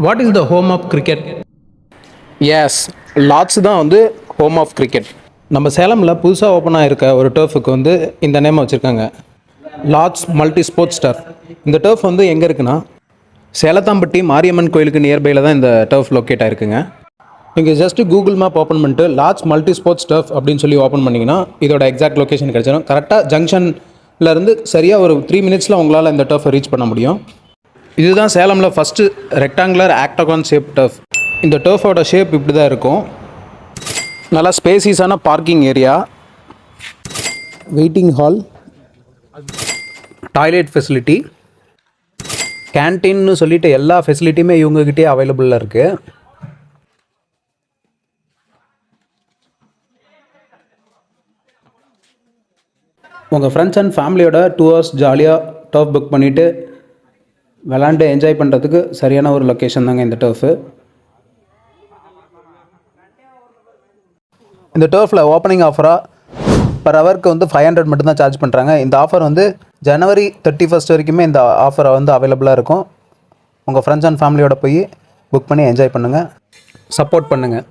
What is the home of cricket? Yes, Lord's தான் வந்து home of cricket. நம்ம சேலமில் புதுசாக ஓப்பன் ஆகிருக்க ஒரு டர்ஃபுக்கு வந்து இந்த நேம் வச்சுருக்காங்க, லார்ட்ஸ் மல்டி ஸ்போர்ட்ஸ் டர்ஃப். இந்த டர்ஃப் வந்து எங்கே இருக்குன்னா, சேலத்தாம்பட்டி மாரியம்மன் கோயிலுக்கு நியர்பையில் தான் இந்த டர்ஃப் லொக்கேட் ஆகிருக்குங்க. நீங்கள் ஜஸ்ட்டு கூகுள் மேப் ஓப்பன் பண்ணிட்டு லார்ட்ஸ் மல்டி ஸ்போர்ட்ஸ் டர்ஃப் அப்படின்னு சொல்லி ஓப்பன் பண்ணிங்கன்னா இதோட எக்ஸாக்ட் லொக்கேஷன் கிடச்சிடும். கரெக்டாக ஜங்ஷன்லேருந்து சரியாக ஒரு 3 மினிட்ஸில் உங்களால் இந்த டர்ஃபை ரீச் பண்ண முடியும். இதுதான் சேலமில் first rectangular octagon shape turf. இந்த டர்ஃபோட ஷேப் இப்படி தான் இருக்கும். நல்லா ஸ்பேசியஸான parking area, waiting hall, toilet facility, கேன்டீன்னு சொல்லிட்டு எல்லா ஃபெசிலிட்டியுமே இவங்ககிட்டே அவைலபிளாக இருக்குது. உங்கள் ஃப்ரெண்ட்ஸ் அண்ட் ஃபேமிலியோட 2 hours ஜாலியாக டர்ஃப் புக் பண்ணிவிட்டு விளாண்டு என்ஜாய் பண்ணுறதுக்கு சரியான ஒரு லொக்கேஷன் தாங்க இந்த டர்ஃபு. இந்த டர்ஃபில் ஓப்பனிங் ஆஃபராக பர் ஹவருக்கு வந்து 500 மட்டும்தான் சார்ஜ் பண்ணுறாங்க. இந்த ஆஃபர் வந்து ஜனவரி 31 வரைக்குமே இந்த ஆஃபரை வந்து அவைலபிளாக இருக்கும். உங்கள் ஃப்ரெண்ட்ஸ் அண்ட் ஃபேமிலியோட போய் புக் பண்ணி என்ஜாய் பண்ணுங்கள், சப்போர்ட் பண்ணுங்கள்.